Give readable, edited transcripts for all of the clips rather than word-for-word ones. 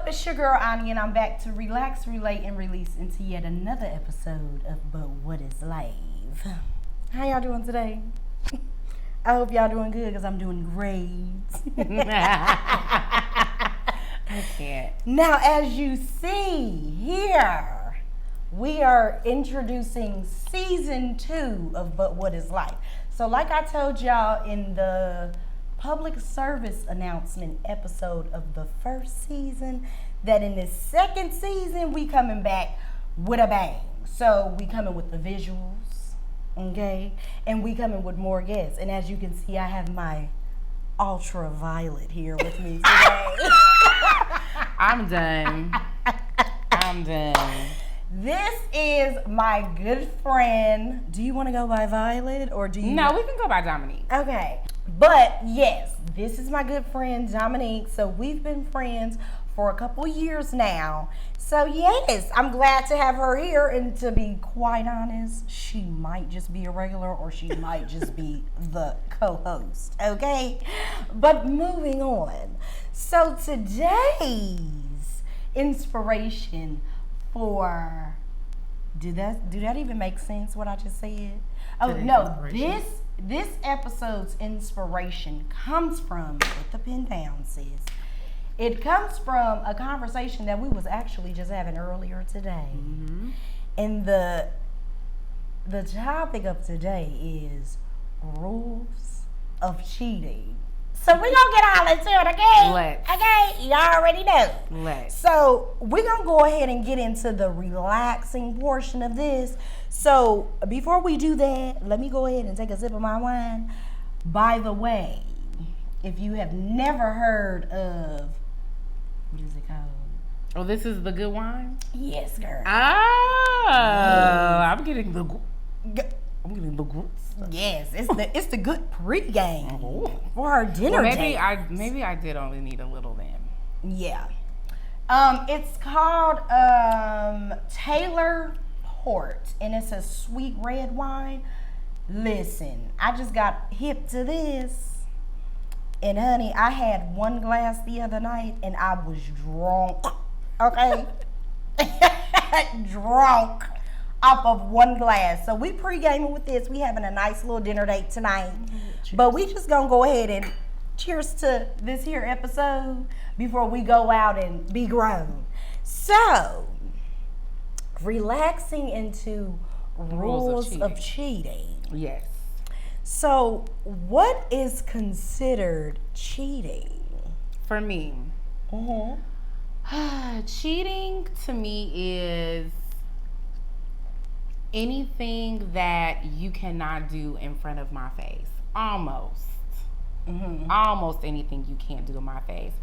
It's your girl Ani, and I'm back to relax, relate, and release into yet another episode of But What Is Life. How y'all doing today? I hope y'all doing good, because I'm doing great. I can't. Now, as you see here, we are introducing season 2 of But What Is Life. So like I told y'all in the public service announcement episode of the first season, that in this second season, we coming back with a bang. So we coming with the visuals, okay? And we coming with more guests. And as you can see, I have my ultraviolet here with me today. I'm done. This is my good friend. Do you want to go by Violet or do you? No, we can go by Dominique. Okay. But yes, this is my good friend Dominique. So we've been friends for a couple years now. So yes, I'm glad to have her here. And to be quite honest, she might just be a regular or she might just be the co-host. Okay. But moving on. So today's inspiration for, do that even make sense what I just said? Oh no, this episode's inspiration comes from, put the pen down, sis. It comes from a conversation that we was actually just having earlier today. Mm-hmm. And the topic of today is rules of cheating. So we're going to get all into it, okay? Let's. Okay? You already know. Let's. So we're going to go ahead and get into the relaxing portion of this. So before we do that, let me go ahead and take a sip of my wine. By the way, if you have never heard of, what is it called? Oh, this is the good wine? Yes, girl. Oh, yes. I'm getting the good. Yes, it's the good pregame for our dinner. Well, maybe I did only need a little then. Yeah. It's called Taylor Port, and it's a sweet red wine. Listen, I just got hip to this, and honey, I had one glass the other night, and I was drunk. Okay, drunk off of one glass. So we pre-gaming with this. We having a nice little dinner date tonight. Cheers. But we just gonna go ahead and cheers to this here episode before we go out and be grown. So, relaxing into rules of cheating. Yes. So, what is considered cheating? For me, cheating to me is anything that you cannot do in front of my face. Almost anything you can't do in my face.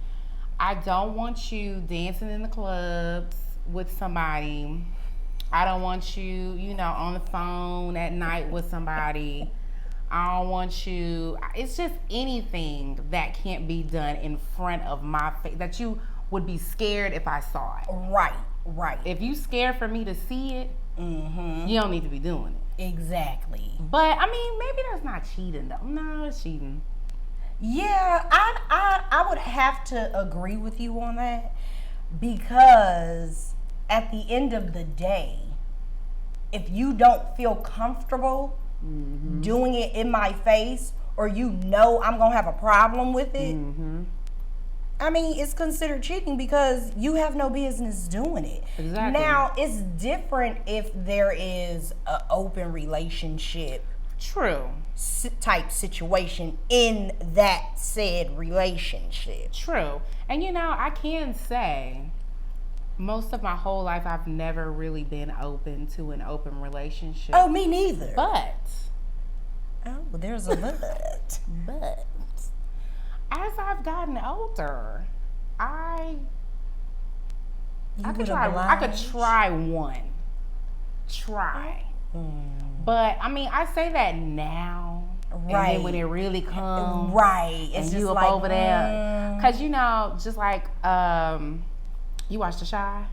I don't want you dancing in the clubs with somebody. I don't want you, on the phone at night with somebody. I don't want you. It's just anything that can't be done in front of my face that you would be scared if I saw it. Right. If you scared for me to see it, you don't need to be doing it. Exactly. But I mean, maybe that's not cheating though. No, it's cheating. Yeah, I would have to agree with you on that, because at the end of the day, if you don't feel comfortable doing it in my face, or I'm gonna have a problem with it, I mean, it's considered cheating because you have no business doing it. Exactly. Now, it's different if there is an open relationship. True. Type situation in that said relationship. True. And I can say most of my whole life I've never really been open to an open relationship. Oh, me neither. But. Oh, there's a but. But. As I've gotten older, I could try one. But I mean, I say that now, right? And then when it really comes, right? It's and you up over there, cause just like you watched The Shy.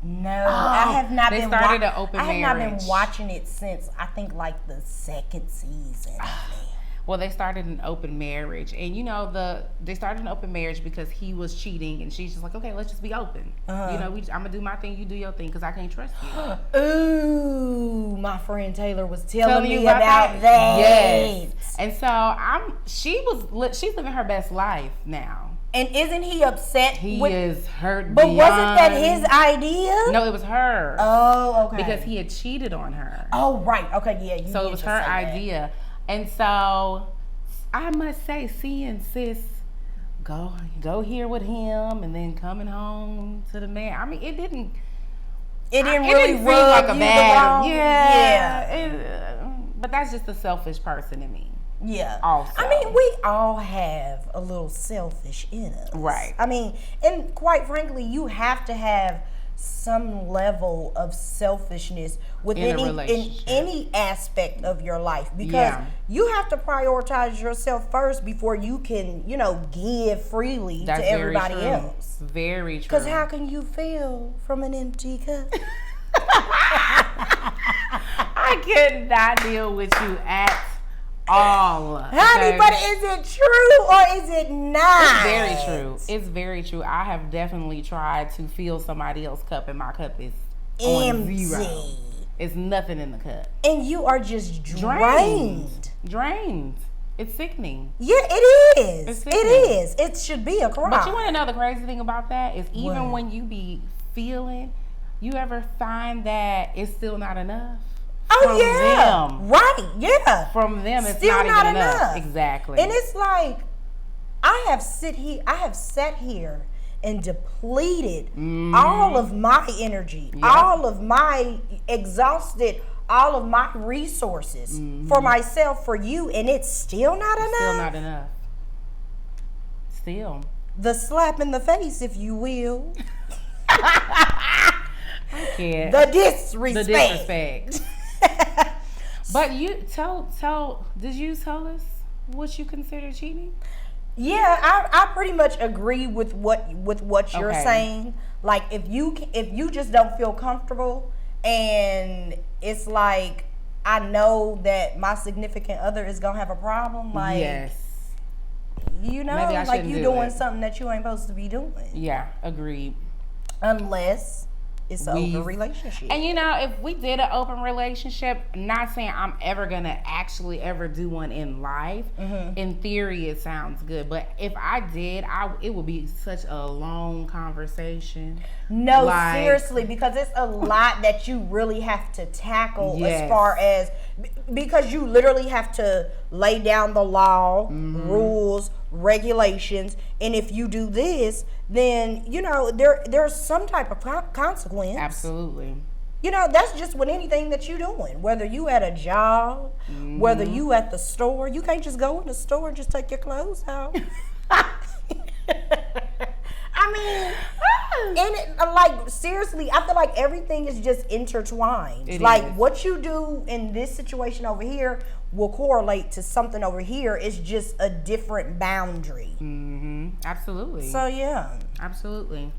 No, I have not been. They started an open marriage. I have not been watching it since I think like the second season. Well, they started an open marriage, and they started an open marriage because he was cheating, and she's just like, okay, let's just be open. I'm gonna do my thing, you do your thing, because I can't trust you. Ooh, my friend Taylor was telling me about that. Yes, and so she's living her best life now. And isn't he upset? He is hurt. But wasn't that his idea? No, it was her. Oh, okay. Because he had cheated on her. Oh, right. Okay, yeah. So it was her idea. And so I must say, seeing sis go here with him and then coming home to the man. I mean, it didn't really seem rub like a you bad. Yeah. But that's just a selfish person in me. Yeah. Also. I mean, we all have a little selfish in us. Right. I mean, and quite frankly, you have to have some level of selfishness in any aspect of your life, because you have to prioritize yourself first before you can, give freely to everybody else. Very true. Because how can you fill from an empty cup? I could not deal with you at all. Honey, but is it true or is it not? It's very true. It's very true. I have definitely tried to fill somebody else's cup, and my cup is empty. On zero. It's nothing in the cup. And you are just drained. Drained. It's sickening. Yeah, it is. It's it is. It should be a crime. But you want to know the crazy thing about that is even when you be feeling, you ever find that it's still not enough? Oh, yeah. Them. Right, yeah. From them, it's still not even enough. Exactly. And it's like, I have sat here and depleted all of my energy, all of my exhausted, all of my resources for myself, for you, and it's still not enough. Still not enough. Still. The slap in the face, if you will. I can't. The disrespect. The disrespect. But you did you tell us what you consider cheating? Yeah, I pretty much agree with what you're saying. Like, if you just don't feel comfortable, and it's like, I know that my significant other is gonna have a problem, like, yes, like you doing something that you ain't supposed to be doing. Yeah, agreed. Unless it's an open relationship. And if we did an open relationship, not saying I'm ever gonna actually ever do one in life. In theory, it sounds good, but if I did, it would be such a long conversation. No, seriously, because it's a lot that you really have to tackle, as far as, because you literally have to lay down the law, rules, regulations, and if you do this, then there's some type of consequence. Absolutely. That's just with anything that you're doing, whether you at a job, whether you at the store. You can't just go in the store and just take your clothes out. I mean, and seriously, I feel like everything is just intertwined. What you do in this situation over here will correlate to something over here. It's just a different boundary. Absolutely. So, yeah. Absolutely.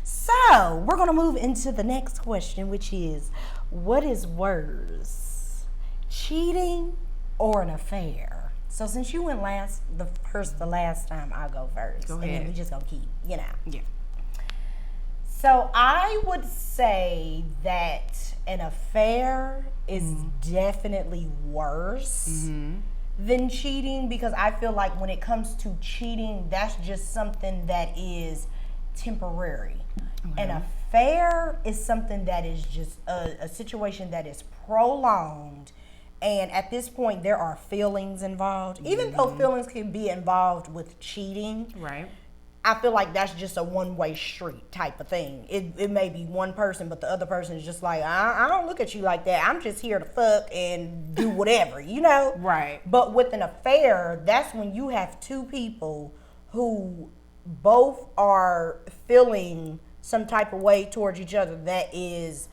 So, we're going to move into the next question, which is, what is worse, cheating or an affair? So, since you went the last time, I'll go first. Go ahead. And then we just going to keep, Yeah. So, I would say that an affair is definitely worse than cheating, because I feel like when it comes to cheating, that's just something that is temporary. An affair is something that is just a situation that is prolonged, and at this point there are feelings involved. Even though feelings can be involved with cheating, right, I feel like that's just a one-way street type of thing. It may be one person, but the other person is just like, I don't look at you like that. I'm just here to fuck and do whatever, Right. But with an affair, that's when you have two people who both are feeling some type of way towards each other that is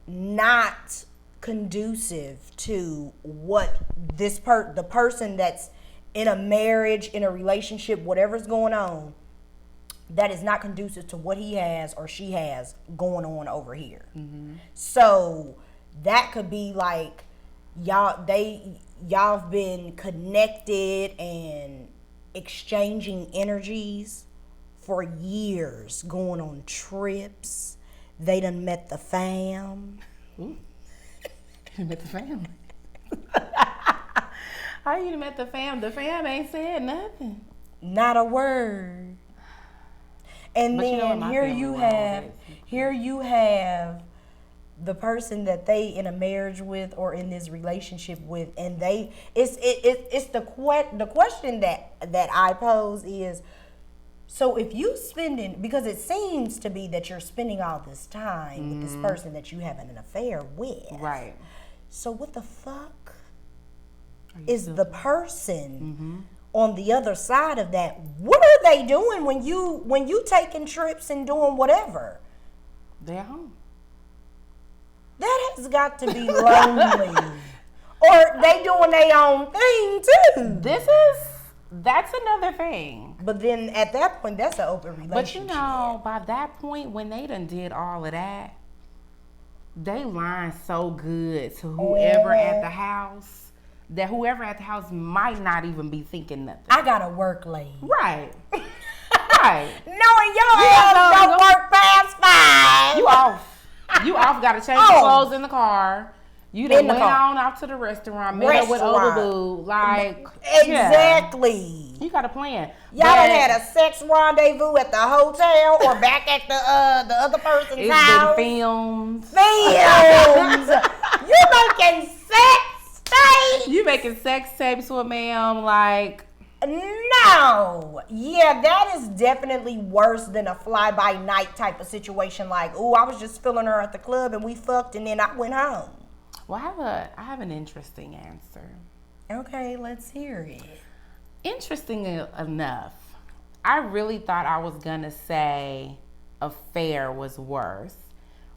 not conducive to what the person that's in a marriage, in a relationship, whatever's going on, that is not conducive to what he has or she has going on over here. So that could be like, y'all have been connected and exchanging energies for years, going on trips. They done met the fam. Ooh. You met the family. How you done met the fam? The fam ain't said nothing. Not a word. And But you know what then my here family you went have, on here you have the person that they in a marriage with or in this relationship with, and it's the question that I pose is, so if you spending, because it seems to be that you're spending all this time with this person that you having an affair with, right? So what the fuck is the person on the other side of that? What are they doing when you taking trips and doing whatever? They're home. That has got to be lonely. Or they doing their own thing too. That's another thing. But then at that point, that's an open relationship. But you know, by that point, when they done did all of that, they lying so good to whoever at the house that whoever at the house might not even be thinking nothing. I gotta work late. Right. Right. Knowing your ass don't work past 5. You off, gotta change your clothes in the car. You done went on out to the restaurant, met up with Obabu, like exactly. Yeah. You got a plan. Y'all done had a sex rendezvous at the hotel or back at the other person's house. It's been filmed. You making sex tapes? You making sex tapes with ma'am, like. No. Yeah, that is definitely worse than a fly-by-night type of situation. Like, ooh, I was just feeling her at the club and we fucked and then I went home. Well, I have an interesting answer. Okay, let's hear it. Interesting enough, I really thought I was gonna say affair was worse,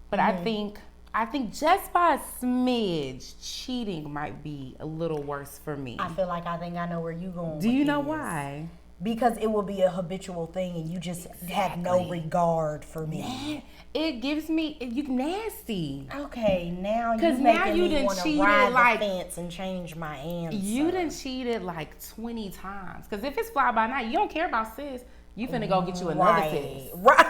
but I think just by a smidge, cheating might be a little worse for me. I feel like I know where you going. Do you know why? Because it will be a habitual thing and you just have no regard for me. Yeah. It gives me, you nasty. Okay, now you done cheated like the fence and change my answer. You done cheated like 20 times. Because if it's fly by night, you don't care about sis. You finna go get you another sis. Right.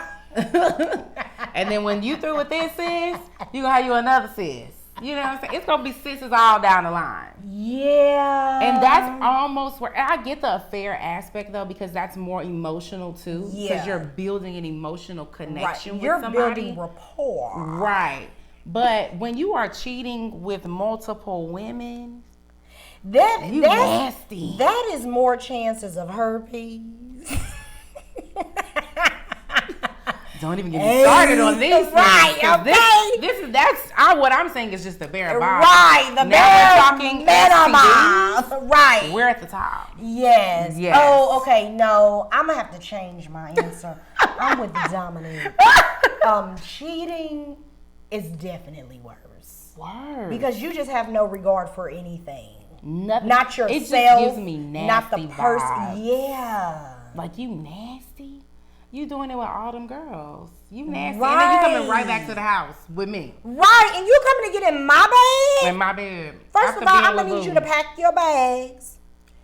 And then when you through with this sis, you gonna have you another sis. You know what I'm saying? It's gonna be sisters all down the line. Yeah. And that's almost where I get the affair aspect though, because that's more emotional too. Yeah. Because you're building an emotional connection with somebody. You're building rapport. Right. But when you are cheating with multiple women, that's nasty. That is more chances of herpes. Don't even get me started on this. Right, okay. That's what I'm saying is just the bare bottom. Right, the bare minimum. Right. We're at the top. Yes. Oh, okay. No, I'm gonna have to change my answer. I'm with Dominique. Cheating is definitely worse. Worse. Because you just have no regard for anything. Nothing. Not yourself. It just gives me nasty not the person. vibes. Yeah. Like, you nasty? You doing it with all them girls. You nasty. Right. And then you coming right back to the house with me. Right. And you coming to get in my bed? In my bed. First of all, I'm going to need you to pack your bags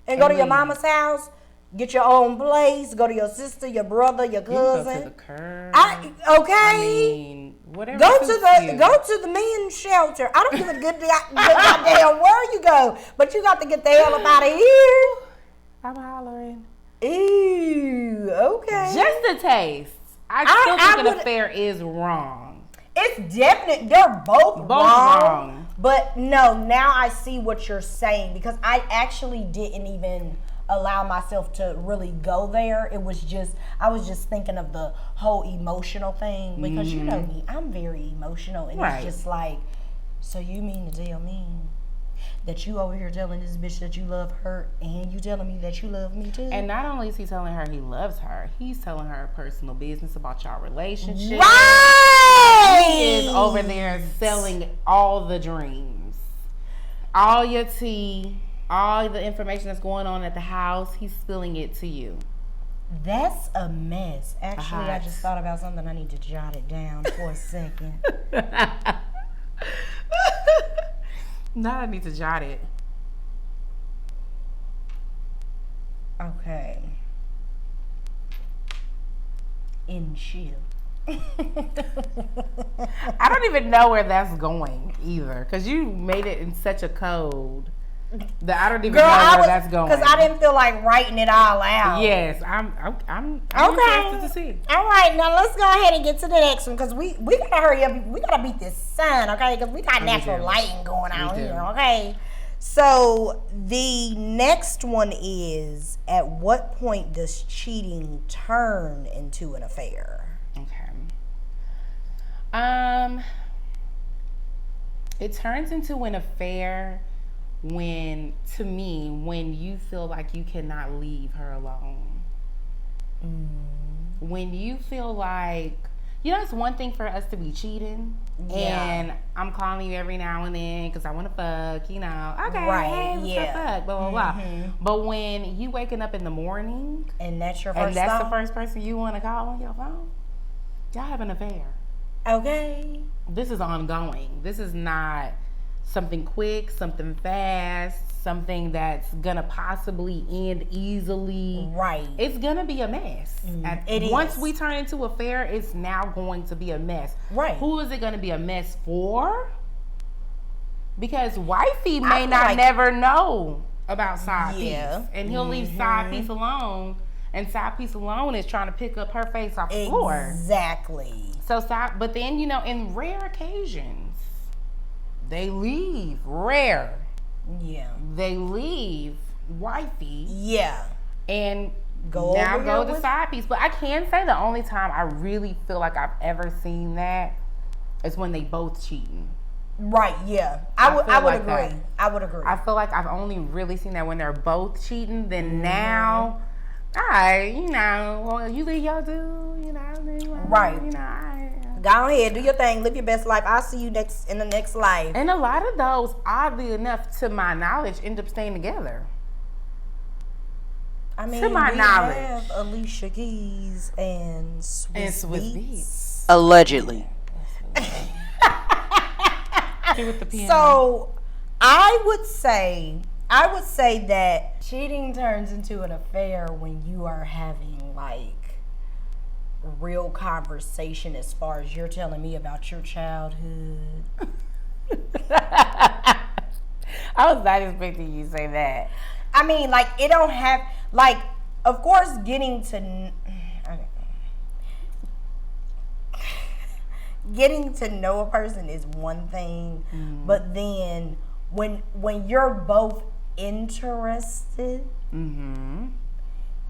and go to your mama's house. Get your own place. Go to your sister, your brother, your cousin. You go to the curb. Okay. I mean, whatever. Go to the men's shelter. I don't give a good goddamn where you go, but you got to get the hell up out of here. I'm hollering. Ew. Okay. Just a taste. I still think an affair is wrong. It's definite. They're both wrong. But no, now I see what you're saying because I actually didn't even allow myself to really go there. It was just, I was just thinking of the whole emotional thing because you know me, I'm very emotional and it's just like, so you mean to tell me that you over here telling this bitch that you love her and you telling me that you love me too? And not only is he telling her he loves her, he's telling her personal business about y'all relationship. Right! He is over there selling all the dreams, all your tea, all the information that's going on at the house. He's spilling it to you. That's a mess. Actually, I just thought about something. I need to jot it down for a second. Now I need to jot it. Okay. In chill. I don't even know where that's going either, because you made it in such a code that I don't even know where that's going. Because I didn't feel like writing it all out. Yes, I'm Okay. interested to see. All right, now let's go ahead and get to the next one, because we gotta hurry up. We gotta beat this sun, okay? Because we got natural lighting going on here, okay? So the next one is, at what point does cheating turn into an affair? Okay. It turns into an affair when you feel like you cannot leave her alone. When you feel like, it's one thing for us to be cheating, and I'm calling you every now and then because I want to fuck, okay, right, hey, what's up, fuck, blah, blah, blah. But when you waking up in the morning, and that's your and that's the first person you want to call on your phone, y'all have an affair. Okay. This is ongoing. This is not something quick, something fast, something that's gonna possibly end easily. Right. It's gonna be a mess. Once we turn into an affair, it's now going to be a mess. Right. Who is it gonna be a mess for? Because wifey may not never know about side piece, and he'll leave side piece alone. And side piece alone is trying to pick up her face off the floor. Exactly. So but then in rare occasions, they leave. Rare. Yeah. They leave wifey. Yeah. And go to side piece. But I can say the only time I really feel like I've ever seen that is when they both cheating. Right, yeah. I would agree. That. I would agree. I feel like I've only really seen that when they're both cheating. Then now, well, you do your do, right. Go ahead, do your thing, live your best life. I'll see you in the next life. And a lot of those, oddly enough, to my knowledge, end up staying together. I mean, to my knowledge, have Alicia Keys and Swiss Beats. Allegedly. With the piano. So, I would say that cheating turns into an affair when you are having like real conversation, as far as you're telling me about your childhood. I was not expecting you to say that. I mean, like, it don't have, like, of course, getting to know a person is one thing, but then when you're both interested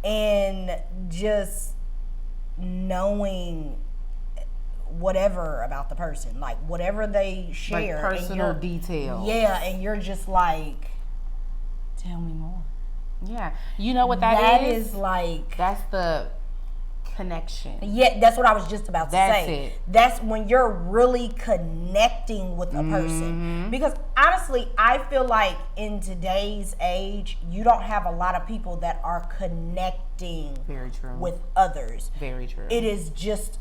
and just knowing whatever about the person, like whatever they share, like personal details. Yeah, and you're just like, tell me more. Yeah, you know what that is? That is like, that's the connection. Yeah, that's what I was just about to that's say. It. That's when you're really connecting with a person. Because honestly, I feel like in today's age, you don't have a lot of people that are connecting Very true. with others. Very true. It is just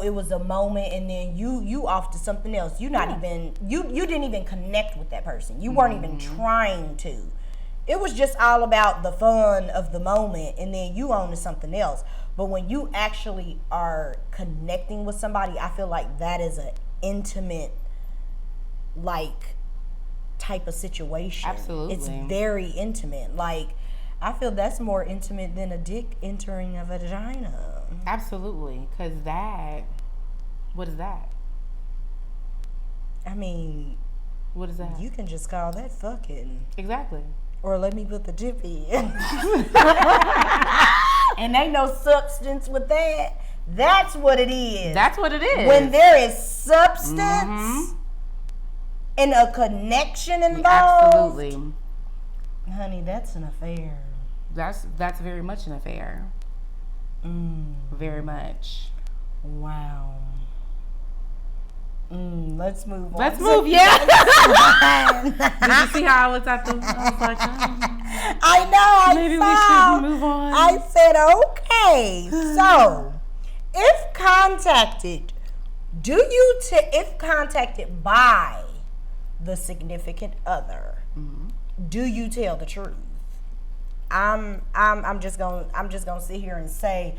it was a moment, and then you off to something else. You not even you didn't even connect with that person. You weren't even trying to. It was just all about the fun of the moment, and then you on to something else. But when you actually are connecting with somebody, I feel like that is an intimate, like, type of situation. Absolutely. It's very intimate. Like, I feel that's more intimate than a dick entering a vagina. Absolutely. Because what is that? I mean, what is that? You can just call that fucking. Exactly. Or let me put the dip in. And ain't no substance with that. That's what it is. That's what it is. When there is substance and a connection involved. Absolutely. Honey, that's an affair. That's very much an affair. Very much. Wow. Let's move on. Let's move, yeah. Did you see how I looked at them? I was like, I know. Maybe we should move on. I said, okay. So, if contacted, if by the significant other, do you tell the truth? I'm just gonna sit here and say,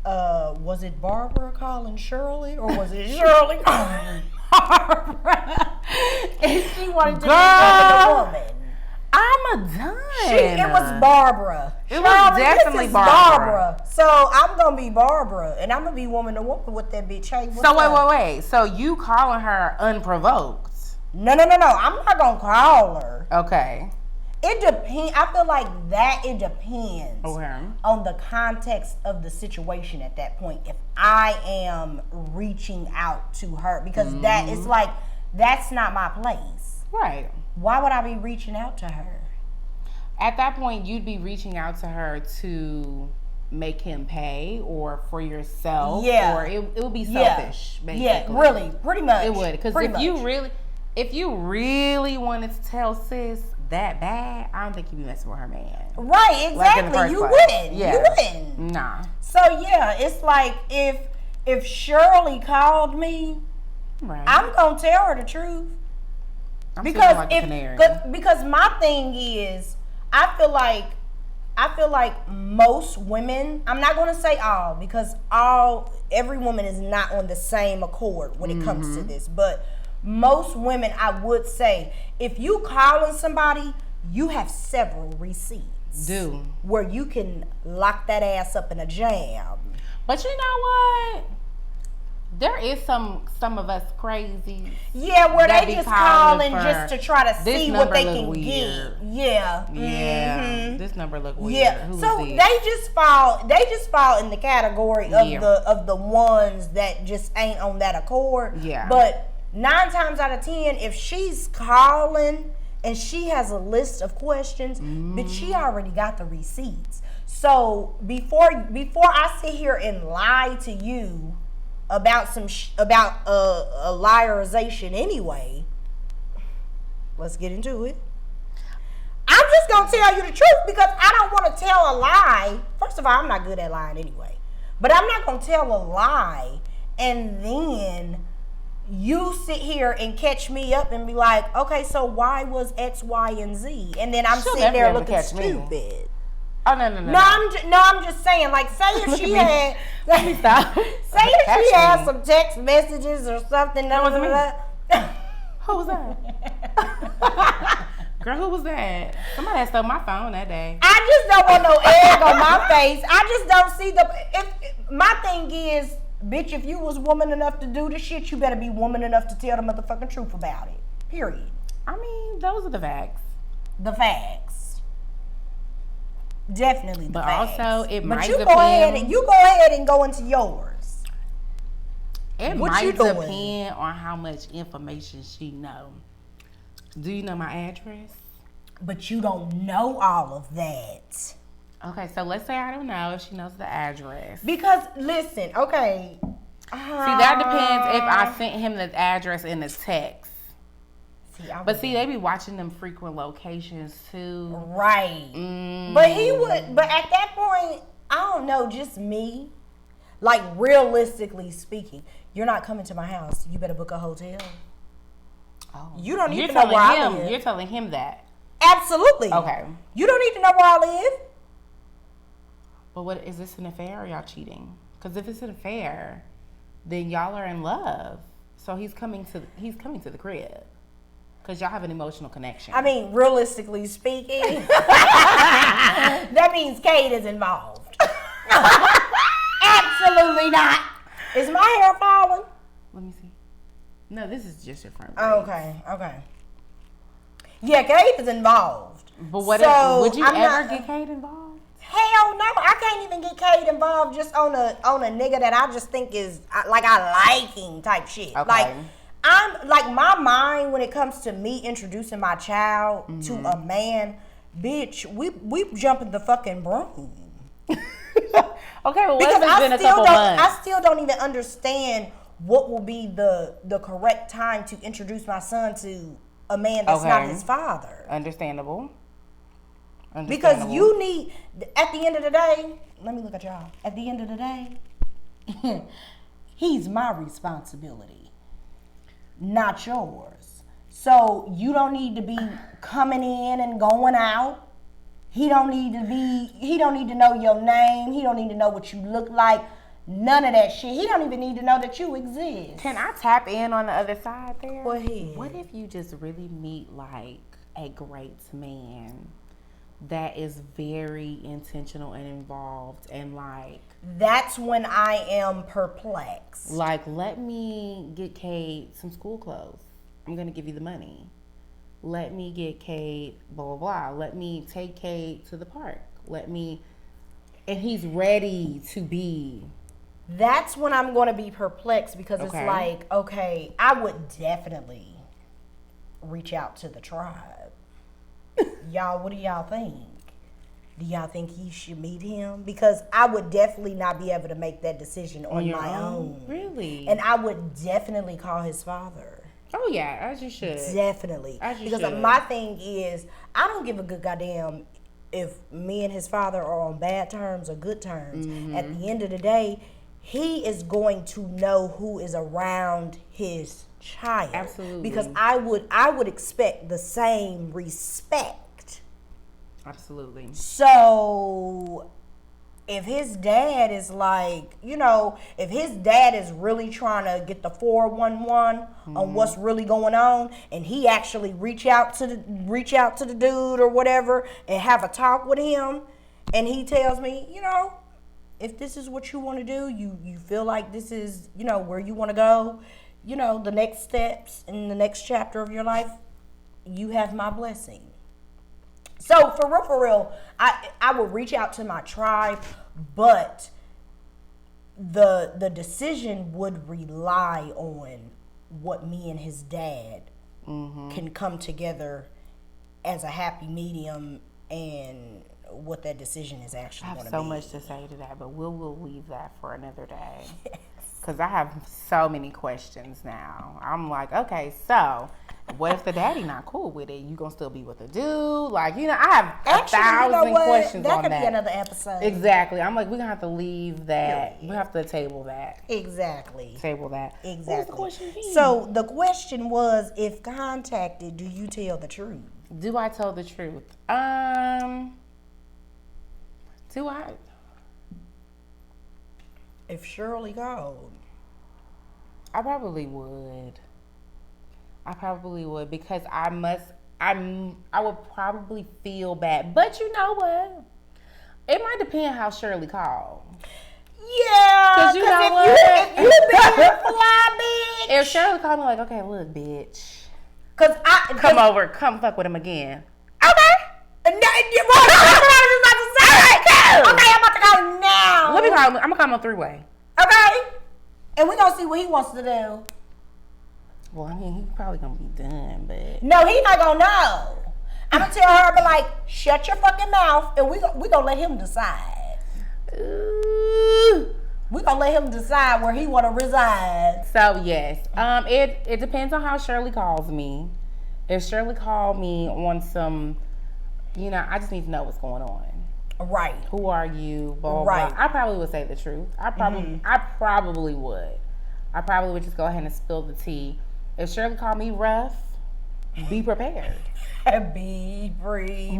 was it Barbara calling Shirley, or was it Shirley calling Barbara? And she wanted to be a woman. I'm done. It was Barbara. It was definitely Barbara. So I'm gonna be Barbara, and I'm gonna be woman to woman with that bitch. Hey, so wait. So you calling her unprovoked? No. I'm not gonna call her. Okay. It depends. I feel like it depends Okay. on the context of the situation at that point. If I am reaching out to her, because that is like, that's not my place. Right. Why would I be reaching out to her? At that point, you'd be reaching out to her to make him pay, or for yourself. Yeah. Or it would be selfish, basically. Yeah, really, pretty much. It would. Because if you really wanted to tell sis that bad, I don't think you'd be messing with her man. Right, exactly. Like you place. wouldn't. Yeah. You wouldn't. Nah. So yeah, it's like if Shirley called me, Right. I'm gonna tell her the truth. I'm Because like a canary. because my thing is, I feel like most women, I'm not going to say all, because every woman is not on the same accord when it comes to this, but most women, I would say, if you calling somebody, you have several receipts. Where you can lock that ass up in a jam. But you know what? There is some of us crazy. Yeah, where they just calling just to try to see what they can weird. get. Yeah. Yeah. Mm-hmm. This number look weird. Yeah. Who's So this? they just fall in the category of the ones that just ain't on that accord. Yeah. But 9 times out of 10, if she's calling and she has a list of questions, but she already got the receipts. So before I sit here and lie to you about a liarization anyway, let's get into it. I'm just gonna tell you the truth, because I don't want to tell a lie. First of all, I'm not good at lying anyway, but I'm not gonna tell a lie and then you sit here and catch me up and be like, okay, so why was X, Y, and Z? And then I'm sitting there looking stupid. Oh no! I'm just saying, like, say if she had, let me stop. Say if she had some text messages or something. That wasn't me. Who was that? Girl, who was that? Somebody had stole my phone that day. I just don't want no egg on my face. I just don't see my thing is, bitch, if you was woman enough to do the shit, you better be woman enough to tell the motherfucking truth about it. Period. I mean, those are the facts. The facts. Definitely the facts. But also, it might you depend. Go ahead and go into yours. It might depend on how much information she know. Do you know my address? But you don't know all of that. Okay, so let's say I don't know if she knows the address. Because, listen, okay. See, that depends if I sent him the address in the text. But they be watching them frequent locations too. Right. But at that point, I don't know, just me. Like, realistically speaking, you're not coming to my house. You better book a hotel. Oh. You don't need to know where I live. You're telling him that. Absolutely. Okay. You don't need to know where I live. But what is this an affair or y'all cheating? Because if it's an affair, then y'all are in love. So he's coming to the crib. Because y'all have an emotional connection. I mean, realistically speaking, that means Kate is involved. Absolutely not. Is my hair falling? Let me see. No, this is just your front. Okay. Yeah, Kate is involved. But would you ever get Kate involved? Hell no, I can't even get Kate involved just on a nigga that I just think is like I like him type shit. Okay. Like, I'm like, my mind when it comes to me introducing my child to a man, bitch, we jumping the fucking broom. Okay, well, because I still don't even understand what will be the correct time to introduce my son to a man that's not his father. Understandable. Because you need, at the end of the day, let me look at y'all. At the end of the day, he's my responsibility, not yours. So you don't need to be coming in and going out He don't need to know your name. He don't need to know what you look like. None of that shit. He don't even need to know that you exist. Can I tap in on the other side there? Go ahead. What if you just really meet like a great man that is very intentional and involved and like... That's when I am perplexed. Like, let me get Kate some school clothes. I'm going to give you the money. Let me get Kate blah, blah, blah. Let me take Kate to the park. And he's ready to be... That's when I'm going to be perplexed because it's like, okay, I would definitely reach out to the tribe. Y'all, what do y'all think? Do y'all think he should meet him? Because I would definitely not be able to make that decision on my own. Really? And I would definitely call his father. Oh, yeah, as you should. Definitely. As you because should. My thing is, I don't give a good goddamn if me and his father are on bad terms or good terms. Mm-hmm. At the end of the day, he is going to know who is around his child. Absolutely. Because I would expect the same respect. Absolutely. So if his dad is like, if his dad is really trying to get the 411 on what's really going on, and he actually reach out to the dude or whatever and have a talk with him, and he tells me, if this is what you want to do, you feel like this is, where you want to go, the next steps in the next chapter of your life, you have my blessing. So for real, I will reach out to my tribe, but the decision would rely on what me and his dad can come together as a happy medium and what that decision is actually going to be. I have so much to say to that, but we'll leave that for another day. Because I have so many questions now. I'm like, okay, so what if the daddy not cool with it? You gonna still be with the dude? Like, I have a thousand questions that on could that. be another episode. Exactly. I'm like, we're gonna have to leave that. We have to table that. Exactly. Table that. Exactly. What was the question again? So the question was, if contacted, do you tell the truth? Do I tell the truth? Do I? If Shirley called, I probably would. Because I would probably feel bad. But you know what? It might depend how Shirley called. Yeah, Because you know what? If you been a fly bitch. If Shirley called me like, okay, look, bitch. Come fuck with him again. Okay. That's what I was about to say. Okay, I'm about to call him now. Let me call him. I'm going to call him on three-way. Okay. And we're going to see what he wants to do. Well, I mean, he's probably going to be done, but... No, he's not going to know. I'm going to tell her, but like, shut your fucking mouth, and we going to let him decide. Ooh. We're going to let him decide where he want to reside. So, yes. It depends on how Shirley calls me. If Shirley called me on some, I just need to know what's going on. Right. Who are you? Blah, blah, right. blah. I probably would say the truth. I probably would. I probably would just go ahead and spill the tea. If Shirley called me rough, be prepared. Be prepared.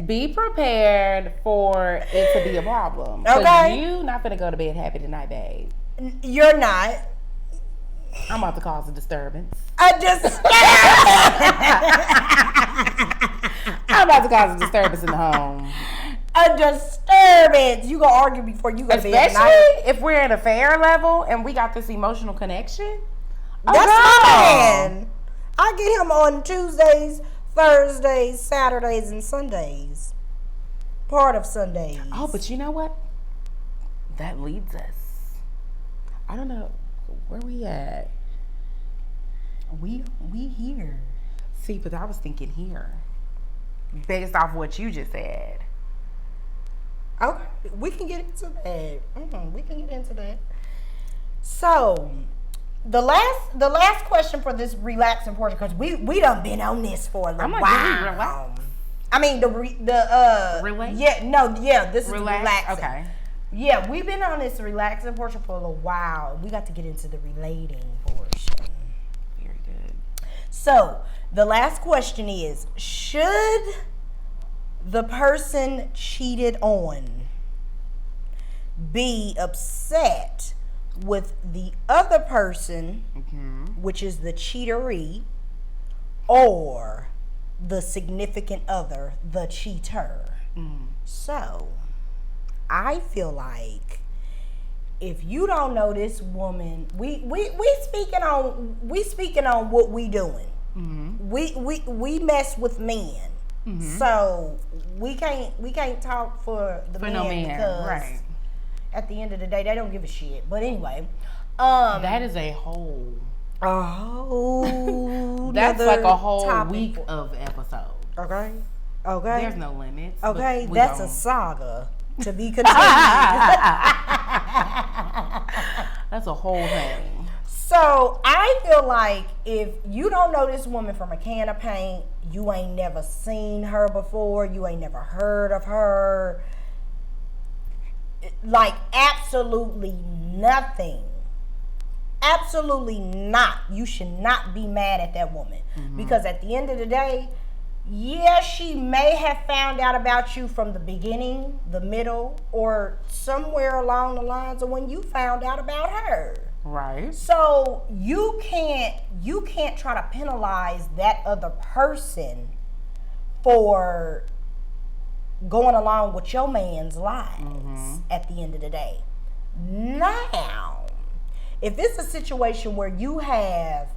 Be prepared for it to be a problem. Okay. You not gonna go to bed happy tonight, babe. You're not. I'm about to cause a disturbance. I'm about to cause a disturbance in the home. A disturbance. You gonna argue before you go to bed tonight. Especially if we're at a fair level and we got this emotional connection. That's my man. I get him on Tuesdays, Thursdays, Saturdays, and Sundays. Part of Sundays. Oh, but you know what? That leads us. I don't know. Where we at? We here. See, but I was thinking here. Based off what you just said. Okay, we can get into that. We can get into that. So, the last question for this relaxing portion, because we done been on this for a little while. Relax. I mean Relax? This is relaxing. Okay. Yeah, we've been on this relaxing portion for a little while. We got to get into the relating portion. Very good. So, The last question is, should the person cheated on be upset with the other person, which is the cheateree, or the significant other, the cheater? So, I feel like if you don't know this woman, we speaking on what we doing. We mess with men. So we can't talk for the men, no man, because right. At the end of the day, they don't give a shit. But anyway, that is a whole. That's like a whole week of episodes. Okay. There's no limits. Okay, that's a saga to be continued. That's a whole thing. So I feel like if you don't know this woman from a can of paint, you ain't never seen her before, you ain't never heard of her, like absolutely nothing. Absolutely not. You should not be mad at that woman. Because at the end of the day, yeah, she may have found out about you from the beginning, the middle, or somewhere along the lines of when you found out about her. Right. So you can't try to penalize that other person for going along with your man's lies at the end of the day. Now, if it's a situation where you have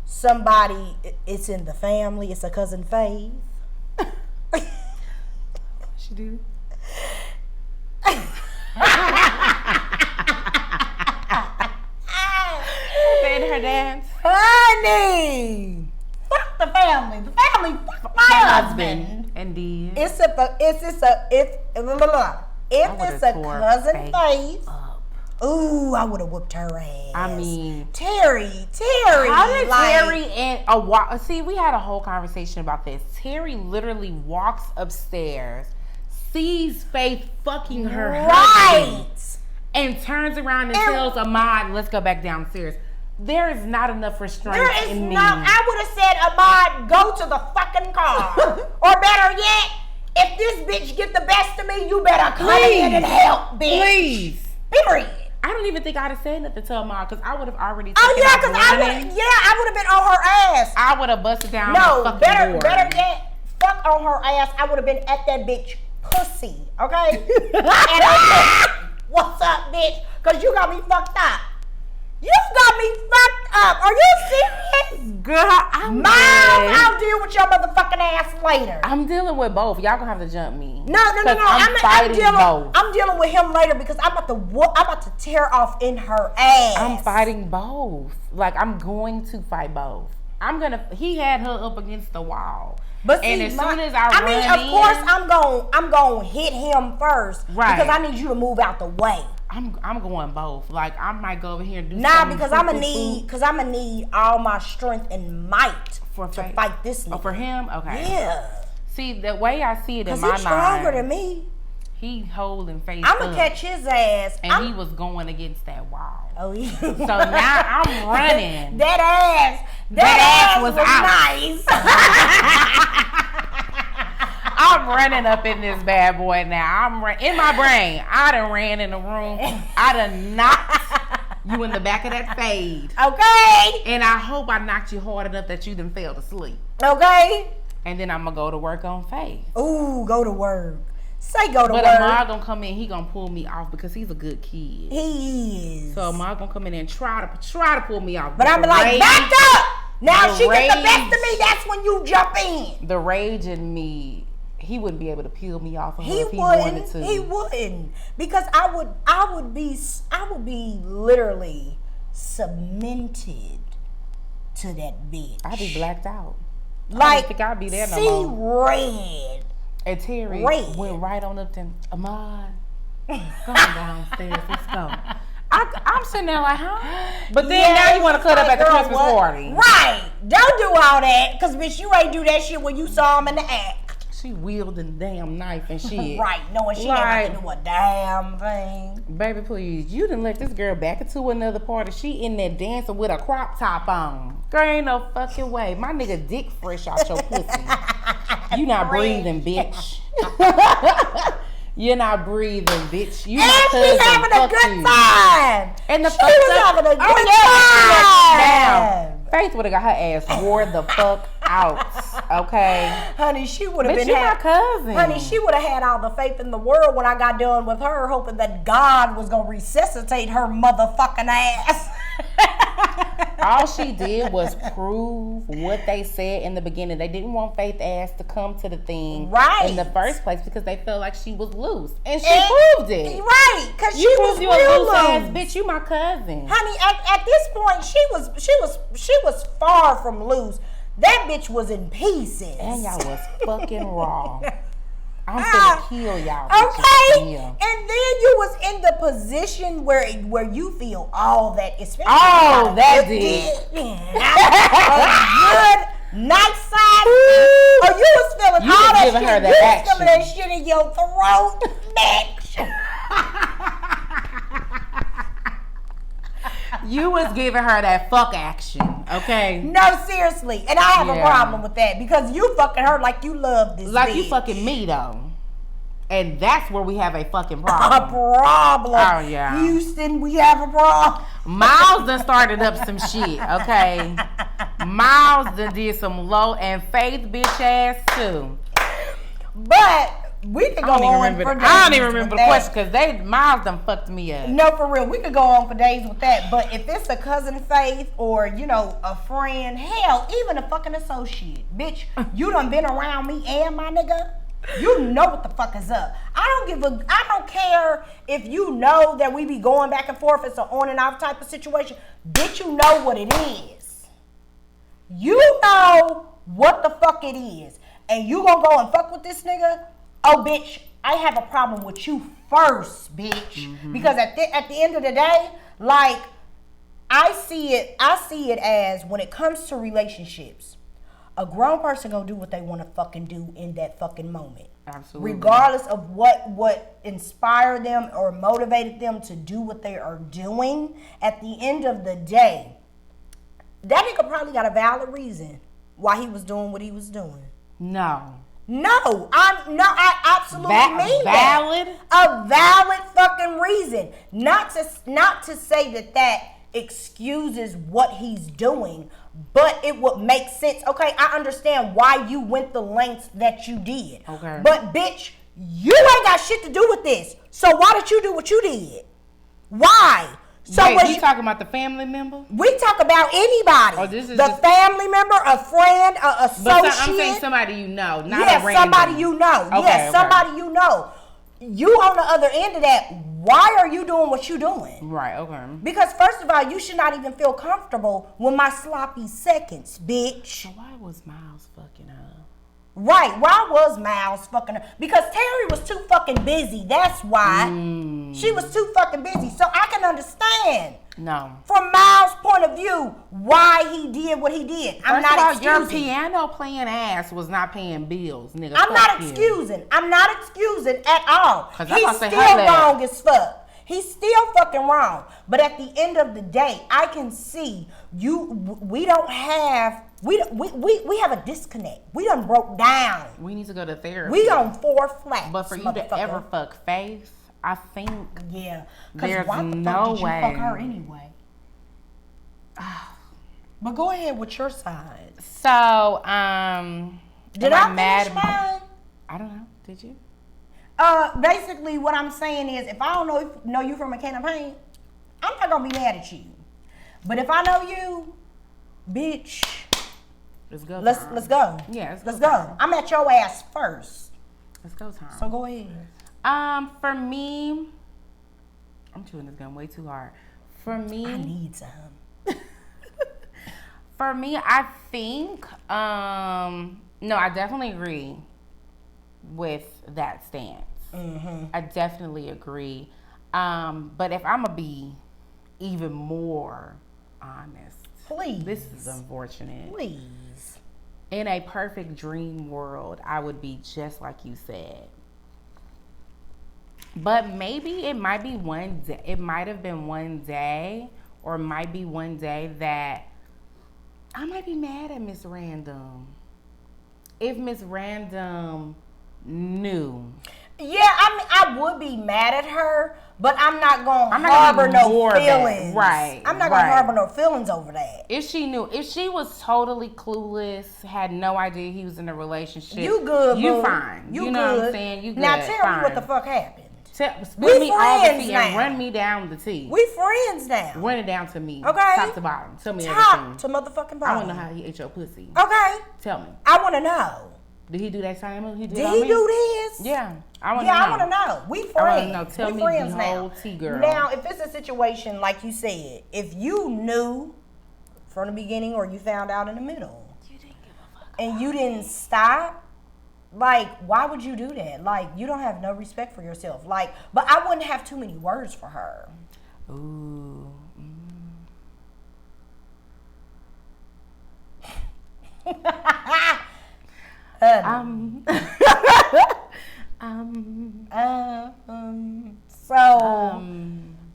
somebody, it's in the family, it's a cousin Faith. She do. In her dance. Honey, fuck the family. The family fuck my husband. Indeed. If it's a cousin Faith. Ooh, I would have whooped her ass. I mean, Terry. How did Terry and see, we had a whole conversation about this. Terry literally walks upstairs, sees Faith fucking her husband, and turns around and tells Ahmad, "Let's go back downstairs." There is not enough restraint in me. I would have said, Ahmad, go to the fucking car. Or better yet, if this bitch get the best of me, you better come in and help, bitch. Please. Period. I don't even think I'd have said nothing to Ahmad because I would have already. Oh yeah, because I would have been on her ass. I would have busted down. Better yet, fuck on her ass. I would have been at that bitch pussy. Okay. And I said, "What's up, bitch?" Because you got me fucked up. You got me fucked up. Are you serious? Girl, I'll deal with your motherfucking ass later. I'm dealing with both. Y'all gonna have to jump me. No. I'm dealing with him later because I'm about to tear off in her ass. I'm fighting both. Like, I'm going to fight both. He had her up against the wall. But and see, as soon as I run in, of course I'm going to hit him first. Right. Because I need you to move out the way. I'm going both. Like, I might go over here and do something. Because I'm gonna need all my strength and might to fight this nigga. Oh, for him? Okay. Yeah. See, the way I see it in my mind, he's stronger than me. He holding face I'm gonna catch his ass. And he was going against that wall. Oh yeah. So now I'm running. That ass was nice. I'm running up in this bad boy now. In my brain. I done ran in the room. I done knocked you in the back of that fade. Okay. And I hope I knocked you hard enough that you done fell asleep. Okay. And then I'm gonna go to work on Faith. Ooh, go to work. Say go to work. But Ahmad gonna come in, he gonna pull me off because he's a good kid. He is. So Ahmad gonna come in and try to pull me off. But I'm like, back up! Now she get the best of me, that's when you jump in. The rage in me, he wouldn't be able to peel me off of her if he wanted to. He wouldn't. Because I would be literally cemented to that bitch. I'd be blacked out. Like, I don't think I'd be there no more. Red. And Terry went right on up to Ahmad. Go downstairs. Let's go. I'm sitting there like, huh? But then now you want to cut up at the Christmas party. Right. Don't do all that. Because, bitch, you ain't do that shit when you saw him in the act. She wielding the damn knife and shit. Right, knowing she ain't about to do a damn thing. Baby, please, you done let this girl back into another party. She in there dancing with a crop top on. Girl, ain't no fucking way. My nigga dick fresh out your pussy. You not breathing, bitch. You're not breathing, bitch. You and she having a good time. And the she was having a good time. Now, Faith would have got her ass wore the fuck out. Okay, honey, she would have been. My cousin. Honey, she would have had all the faith in the world when I got done with her, hoping that God was gonna resuscitate her motherfucking ass. All she did was prove what they said in the beginning. They didn't want Faith ass to come to the thing in the first place because they felt like she was loose, and she proved it. Right, because she was you real a loose ass bitch. You my cousin, honey. At this point, she was far from loose. That bitch was in pieces, and y'all was fucking raw. I'm finna kill y'all. Okay, and then you was in the position where you feel all that, especially that did. A good nice side. Or you was feeling all that shit. You was feeling that shit in your throat, bitch. You was giving her that fuck action, okay? No, seriously. And I have a problem with that because you fucking her like you love this like bitch. You fucking me, though. And that's where we have a fucking problem. A problem. Oh, yeah. Houston, we have a problem. Miles done started up some shit, okay? Miles done did some low and Faith bitch ass, too. But we could go on for days. I don't even remember the question because Miles done fucked me up. No, for real. We could go on for days with that. But if it's a cousin Faith or, a friend, hell, even a fucking associate. Bitch, you done been around me and my nigga. You know what the fuck is up. I don't care if you know that we be going back and forth. It's an on and off type of situation. Bitch, you know what it is. You know what the fuck it is. And you gonna go and fuck with this nigga? Oh, bitch, I have a problem with you first, bitch. Mm-hmm. Because at the end of the day, like, I see it as when it comes to relationships, a grown person gonna do what they want to fucking do in that fucking moment. Absolutely. Regardless of what inspired them or motivated them to do what they are doing, at the end of the day, that nigga probably got a valid reason why he was doing what he was doing. No, I absolutely mean valid? That. A valid fucking reason. Not to say that excuses what he's doing, but it would make sense. Okay, I understand why you went the lengths that you did. Okay. But bitch, you ain't got shit to do with this. So why did you do what you did? Why? So wait, you talking about the family member? We talk about anybody. Oh, this is the family member, a friend, a associate. But I'm saying somebody you know, not a random. Somebody you know. Okay, yes, somebody you know. You on the other end of that, why are you doing what you doing? Right, okay. Because first of all, you should not even feel comfortable with my sloppy seconds, bitch. So why was Miles fucking her? Right, why was Miles fucking her? Because Terry was too fucking busy. That's why. She was too fucking busy. So I can understand. No. From Miles' point of view, why he did what he did. I'm not excusing. Your piano playing ass was not paying bills, nigga. I'm not excusing. I'm not excusing at all. He's still wrong as fuck. He's still fucking wrong. But at the end of the day, I can see we have a disconnect. We done broke down. We need to go to therapy. We on 4 flats. But for you to ever fuck Faith, I think there's why the fuck did you fuck her anyway? But go ahead with your side. So, did I finish mine? I don't know. Did you? Basically, what I'm saying is, if I don't know you from a can of paint, I'm not gonna be mad at you. But if I know you, bitch, let's go. Let's go. Yeah, let's go. I'm at your ass first. Let's go, Tom. So go ahead. For me, I'm chewing this gum way too hard. For me, I need some. For me, I think, no, I definitely agree with that stance. Mm-hmm. I definitely agree. But if I'm gonna be even more honest, please, this is unfortunate. Please. In a perfect dream world, I would be just like you said. But maybe it might be one day. It might have been one day, or might be one day that I might be mad at Miss Random. If Miss Random knew. Yeah, I mean, I would be mad at her, but I'm not gonna harbor no feelings. Right. I'm not gonna harbor no feelings over that. If she knew, if she was totally clueless, had no idea he was in a relationship, you good, you boo. fine. You know good. what I'm saying? You good. Now tell fine. me what the fuck happened. Spill me all the tea now. and run me down the tea. We friends now. Run it down to me. Okay. Top to bottom. Tell me Top everything. to motherfucking bottom. I want to know how he ate your pussy. Okay. Tell me. I want to know. Did he do that same move he did Did on he me? do this? Yeah. I want to know. I want to know. We friends. I want to know. Tell we me friends the now. whole tea, girl. Now, if it's a situation like you said, if you knew from the beginning or you found out in the middle, you didn't give a fuck. And you didn't stop, like, why would you do that? Like, you don't have no respect for yourself. Like, but I wouldn't have too many words for her. Ooh.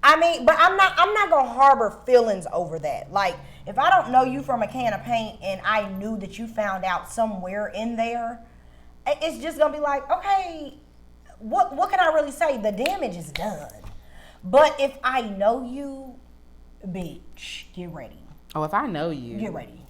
I mean, but I'm not gonna harbor feelings over that. Like, if I don't know you from a can of paint and I knew that you found out somewhere in there, it's just gonna be like, okay, what can I really say? The damage is done. But if I know you, bitch, get ready. Oh, if I know you, Get ready.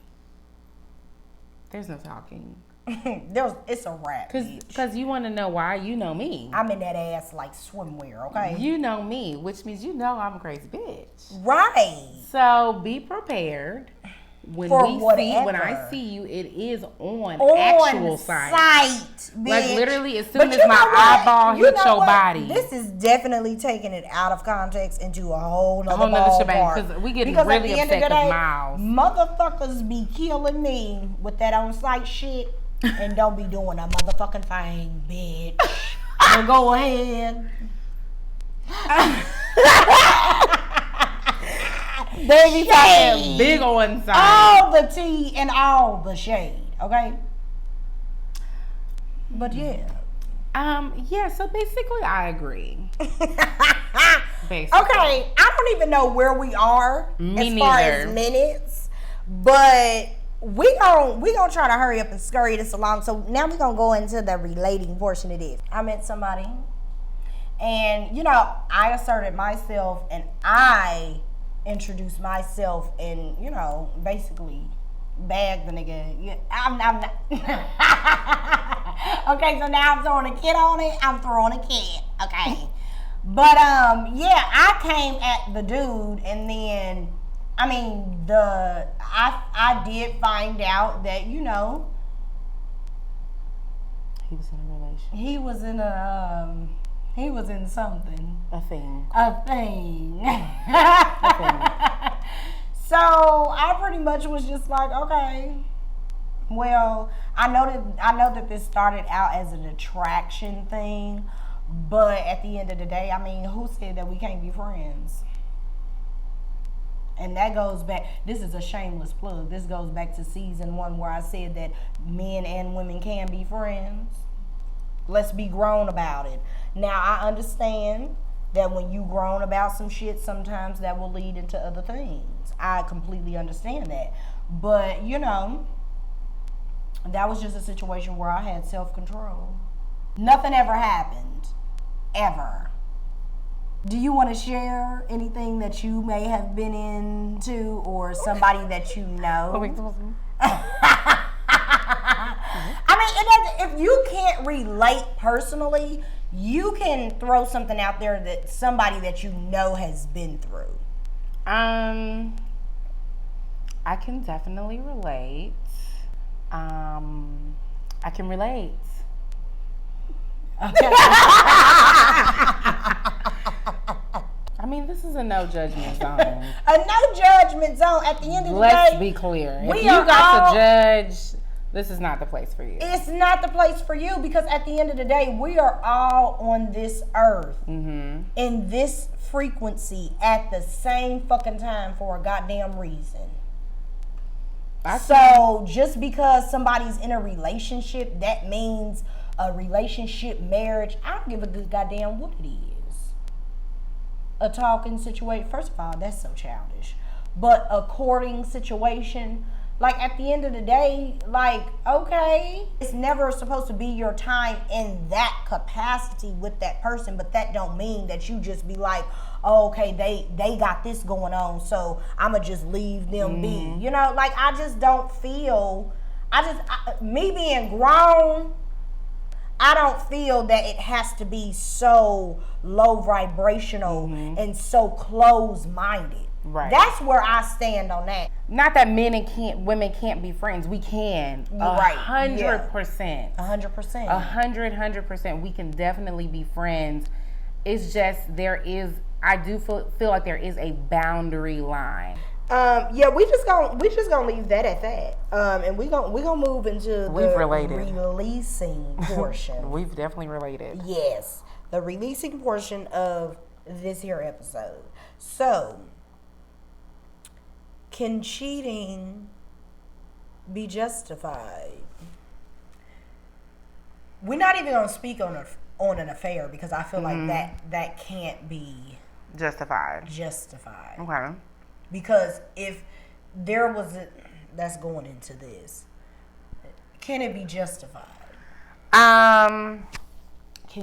There's no talking. It's a wrap, Because you want to know why. You know me. I'm in that ass like swimwear, okay? You know me, which means you know I'm a crazy bitch. Right. So be prepared. When I see you, it is on actual sight. Bitch. Like literally, as soon as my eyeball hits your body. This is definitely taking it out of context into a whole nother shebang. Because we get really upset with Miles. Motherfuckers be killing me with that on site shit and don't be doing a motherfucking thing, bitch. So go ahead. They be talking big on side. All the tea and all the shade, okay? But yeah. Yeah, so basically I agree. Basically. Okay, I don't even know where we are far as minutes, but we gonna try to hurry up and scurry this along. So now we're gonna go into the relating portion of this. I met somebody, and I asserted myself, and I introduced myself, and basically bag the nigga. Yeah, I'm not. Okay, so now I'm throwing a kid on it. I'm throwing a kid. Okay. But I came at the dude, and then I did find out that he was in a relationship. He was in something. A thing. So I pretty much was just like, okay, well, I know that this started out as an attraction thing, but at the end of the day, who said that we can't be friends? And that goes back, this is a shameless plug. This goes back to season 1 where I said that men and women can be friends. Let's be grown about it. Now, I understand that when you grown about some shit, sometimes that will lead into other things. I completely understand that. But, that was just a situation where I had self-control. Nothing ever happened. Ever. Do you want to share anything that you may have been into or somebody that you know? If you can't relate personally, you can throw something out there that somebody that you know has been through. I can definitely relate. I can relate. Okay. This is a no judgment zone. A no judgment zone. At the end of the day, let's be clear. If you got to judge, this is not the place for you. It's not the place for you because at the end of the day, we are all on this earth in this frequency at the same fucking time for a goddamn reason. So just because somebody's in a relationship, that means a relationship, marriage. I don't give a good goddamn what it is. A talking situation. First of all, that's so childish. But a courting situation, like at the end of the day, like, okay, it's never supposed to be your time in that capacity with that person, but that don't mean that you just be like, oh, okay, they got this going on, so I'ma just leave them be. You know, like I just don't feel, me being grown, I don't feel that it has to be so low vibrational and so closed-minded. Right. That's where I stand on that. Not that women can't be friends. We can. Right. 100%. 100%. 100%. We can definitely be friends. It's just I do feel like there is a boundary line. Yeah, we just gonna leave that at that. And we gonna move into the releasing portion. We've definitely related. Yes, the releasing portion of this here episode. So, can cheating be justified? We're not even gonna speak on an affair because I feel like that can't be justified. Okay. Because if there was that's going into this, can it be justified? Can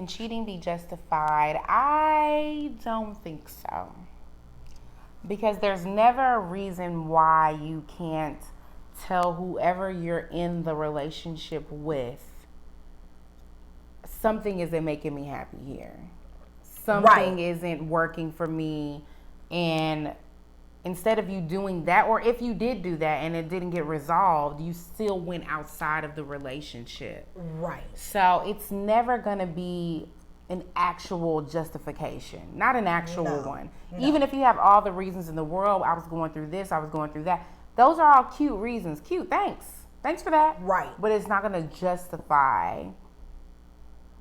cheating be justified? I don't think so. Because there's never a reason why you can't tell whoever you're in the relationship with, something isn't making me happy here. Something isn't working for me. And instead of you doing that, or if you did do that and it didn't get resolved, you still went outside of the relationship. Right. So it's never going to be an actual justification, not an actual one. No. Even if you have all the reasons in the world, I was going through this, I was going through that. Those are all cute reasons. Cute, thanks for that. Right. But it's not going to justify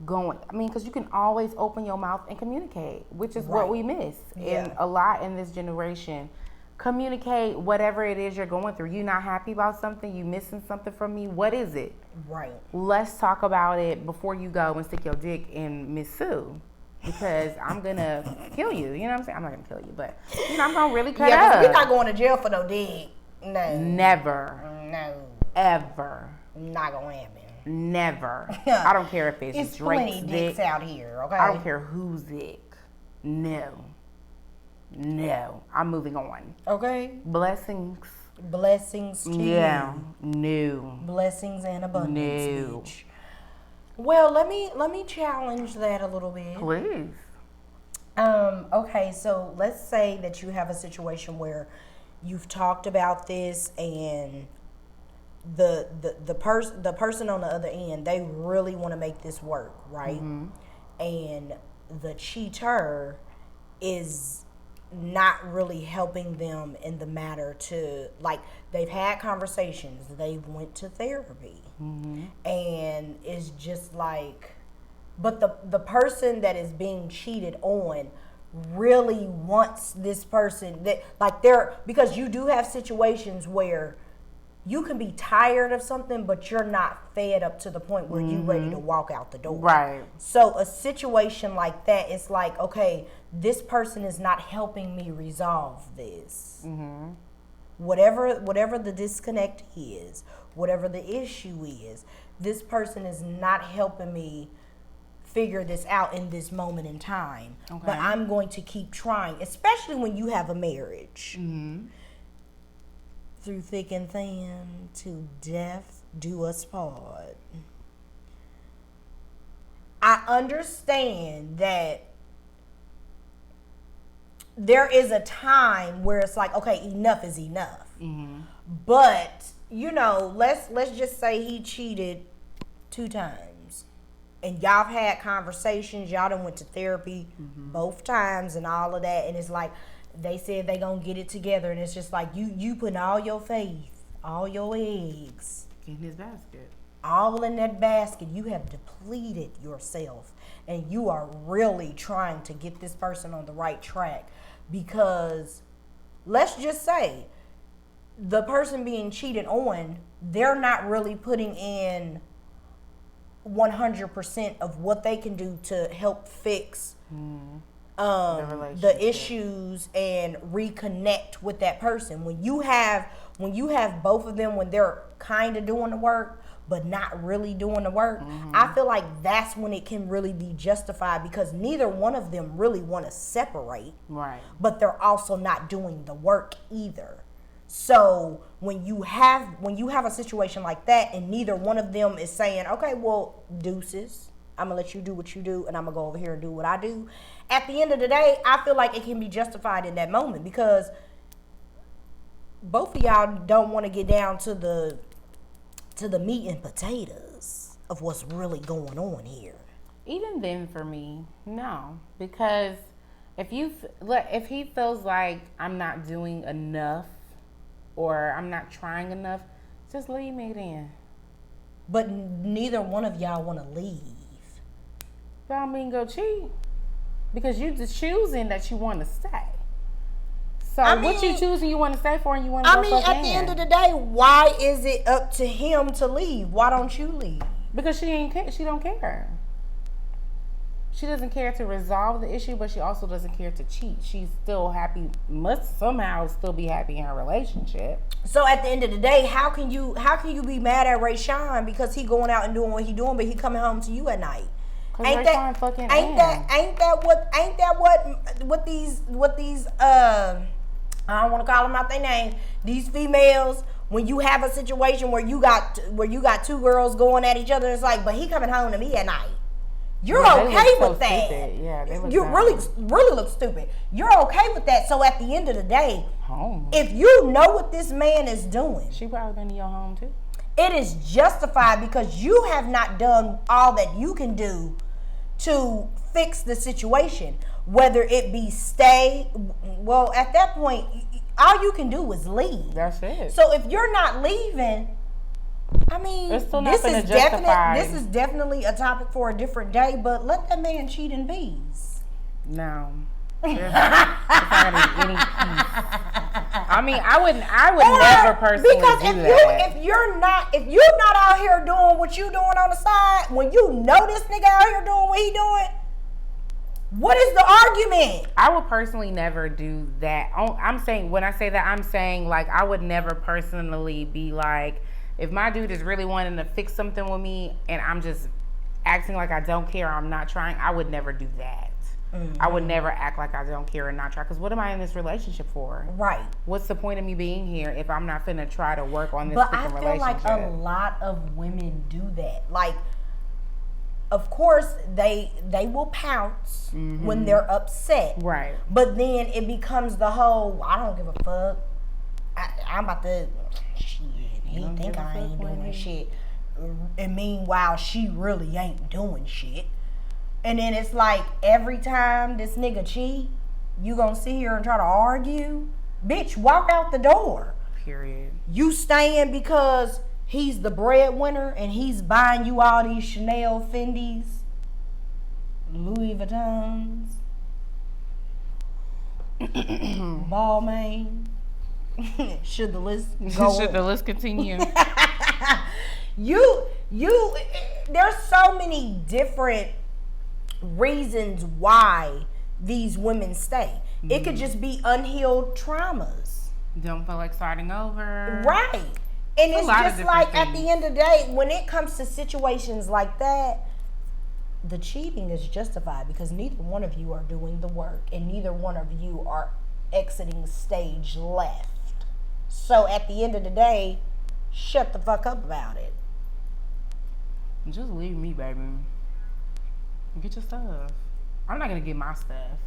going. I mean, because you can always open your mouth and communicate, which is what we miss in a lot in this generation. Communicate whatever it is you're going through. You're not happy about something, you missing something from me. What is it? Right. Let's talk about it before you go and stick your dick in Miss Sue. Because I'm gonna kill you. You know what I'm saying? I'm not gonna kill you, but I'm gonna really cut up. Yeah, we're not going to jail for no dick. No. Never. No. Ever. Not gonna happen. Never. I don't care if it's Drake's plenty dicks out here, okay? I don't care whose dick. No, I'm moving on. Okay. Blessings to you. Yeah. No. Blessings and abundance. No. Bitch. Well, let me challenge that a little bit. Please. Okay, so let's say that you have a situation where you've talked about this and the person on the other end, they really want to make this work, right? Mm-hmm. And the cheater is not really helping them in the matter to, like, they've had conversations, they went to therapy, and it's just like, but the person that is being cheated on really wants this person, that, like, because you do have situations where you can be tired of something, but you're not fed up to the point where you're ready to walk out the door. Right. So a situation like that, it's like, okay, this person is not helping me resolve this. Mm-hmm. Whatever the disconnect is, whatever the issue is, this person is not helping me figure this out in this moment in time. Okay. But I'm going to keep trying, especially when you have a marriage. Mm-hmm. Through thick and thin, to death do us part. I understand that there is a time where it's like, okay, enough is enough. Mm-hmm. But, let's just say he cheated 2 times. And y'all have had conversations, y'all done went to therapy both times and all of that. And it's like, they said they gonna get it together, and it's just like you putting all your faith, all your eggs in his basket. All in that basket. You have depleted yourself, and you are really trying to get this person on the right track. Because let's just say the person being cheated on, they're not really putting in 100% of what they can do to help fix the issues and reconnect with that person. When you have both of them, when they're kind of doing the work but not really doing the work, I feel like that's when it can really be justified, because neither one of them really want to separate, right? But they're also not doing the work either. So when you have a situation like that and neither one of them is saying, okay, well, deuces, I'm gonna let you do what you do and I'm gonna go over here and do what I do, at the end of the day, I feel like it can be justified in that moment, because both of y'all don't want to get down to the meat and potatoes of what's really going on here. Even then, for me, no, because if he feels like I'm not doing enough or I'm not trying enough, just leave me then. But neither one of y'all want to leave. Y'all mean go cheat, because you just choosing that you want to stay. So what you choosing you want to stay for and you want to go fuck at the end of the day, why is it up to him to leave? Why don't you leave? Because she don't care. She doesn't care to resolve the issue, but she also doesn't care to cheat. She's still happy, must somehow still be happy in her relationship. So at the end of the day, how can you be mad at Ray Sean because he going out and doing what he doing, but he coming home to you at night? Ain't that what these I don't want to call them out their name. These females, when you have a situation where you got two girls going at each other, it's like, but he coming home to me at night. You're okay with that. Stupid. Yeah, you really look stupid. You're okay with that. So at the end of the day, if you know what this man is doing, she probably been in your home too. It is justified because you have not done all that you can do to fix the situation. Whether it be stay, well, at that point, all you can do is leave. That's it. So if you're not leaving, I mean, this is definitely a topic for a different day. But let that man cheat in peace. No, there's not any peace. I mean, I would never personally because do that. If you're not out here doing what you doing on the side, when you know this nigga out here doing what he doing, what is the argument? I would personally never do that. I'm saying, when I say that, I'm saying like I would never personally be like, if my dude is really wanting to fix something with me and I'm just acting like I don't care, I'm not trying, I would never do that. Mm-hmm. I would never act like I don't care and not try, because what am I in this relationship for? Right. What's the point of me being here if I'm not finna try to work on this freaking relationship? But I feel like a lot of women do that. Like, of course, they will pounce when they're upset. Right. But then it becomes the whole, I don't give a fuck. I'm about to, shit, he think I ain't doing shit. And meanwhile, she really ain't doing shit. And then it's like, every time this nigga cheat, you gonna sit here and try to argue? Bitch, walk out the door. Period. You staying because he's the breadwinner and he's buying you all these Chanel, Fendi's, Louis Vuittons, Balmain. Should the list go? Should the list continue? There's so many different reasons why these women stay. Mm-hmm. It could just be unhealed traumas. Don't feel like starting over. Right. And it's just like, at the end of the day, when it comes to situations like that, the cheating is justified because neither one of you are doing the work and neither one of you are exiting stage left. So at the end of the day, shut the fuck up about it. Just leave me, baby. Get your stuff. I'm not going to get my stuff.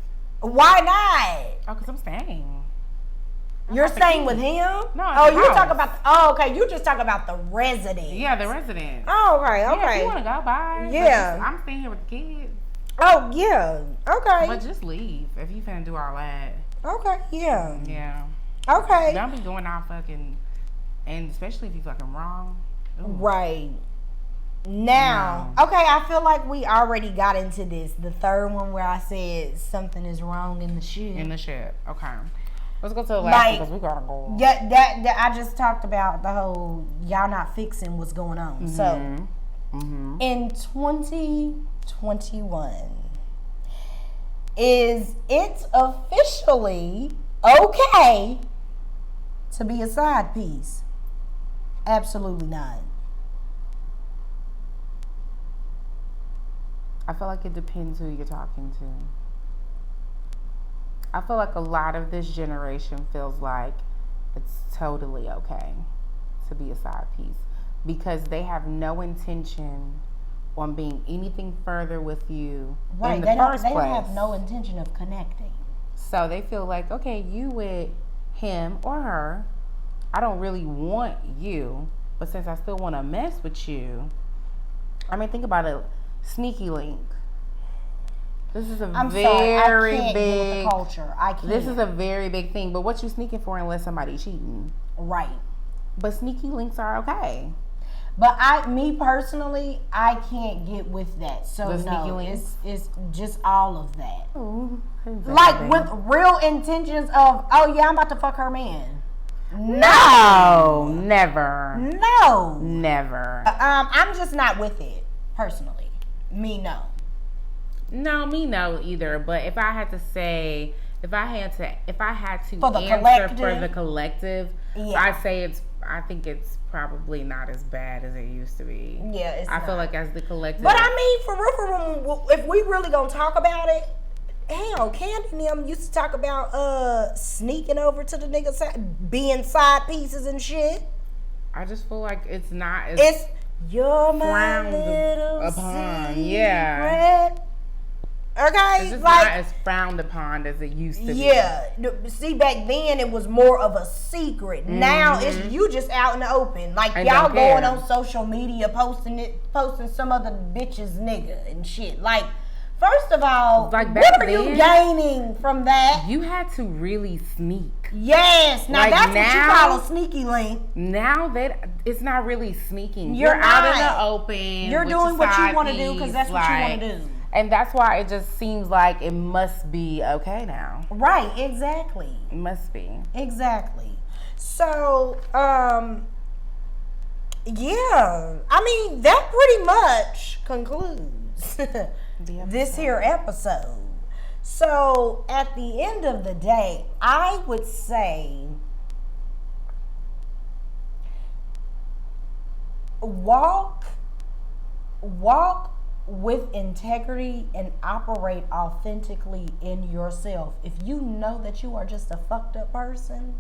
Why not? Oh, because I'm staying. You're staying with him? No. You talk about. Okay. You just talk about the resident. Yeah, the resident. Oh, okay. Yeah, if you want to go, bye. Yeah. I'm staying here with the kids. Oh, yeah. Okay. But just leave if you finna do all that. Okay. Yeah. Yeah. Okay. Don't be doing all fucking, and especially if you fucking wrong. Ooh. Right. Now, okay, I feel like we already got into this. The third one where I said something is wrong in the ship. In the ship. Okay. Let's go to the last Like, one because we gotta go. Yeah, that I just talked about the whole y'all not fixing what's going on. So, in 2021, is it officially okay to be a side piece? Absolutely not. I feel like it depends who you're talking to. I feel like a lot of this generation feels like it's totally okay to be a side piece because they have no intention on being anything further with you in the first place. They don't have no intention of connecting. So they feel like, okay, you with him or her, I don't really want you, but since I still want to mess with you, I mean, think about it. Sneaky link. This is a very big deal with the culture. I can't. This is a very big thing. But what you sneaking for unless somebody cheating? Right. But sneaky links are okay. But me personally, I can't get with that. So no, it's just all of that. Ooh, like with real intentions of, oh yeah, I'm about to fuck her man. No, never. No, never. I'm just not with it personally. Me no. No, me no either. But if I had to say, if I had to for the answer for the collective, yeah. I think it's probably not as bad as it used to be. Yeah, I feel like as the collective. But I mean, for real, if we really gonna talk about it, hell, Candy and them used to talk about sneaking over to the nigga side, being side pieces and shit. I just feel like it's not as it's you're my little upon, secret. yeah. Okay, it's just like, not as frowned upon as it used to be. Yeah, see, back then it was more of a secret. Mm-hmm. Now it's you just out in the open, like and y'all going on social media, posting some other bitch's nigga and shit. Like, first of all, like what are you gaining from that? You had to really sneak. Yes, now like that's what you call a sneaky link. Now that it's not really sneaking, you're out in the open. You're doing what you want to do because that's what you want to do. And that's why it just seems like it must be okay now. Right, exactly. It must be. Exactly. So, yeah. I mean, that pretty much concludes this here episode. So, at the end of the day, I would say walk with integrity and operate authentically in yourself. If you know that you are just a fucked up person,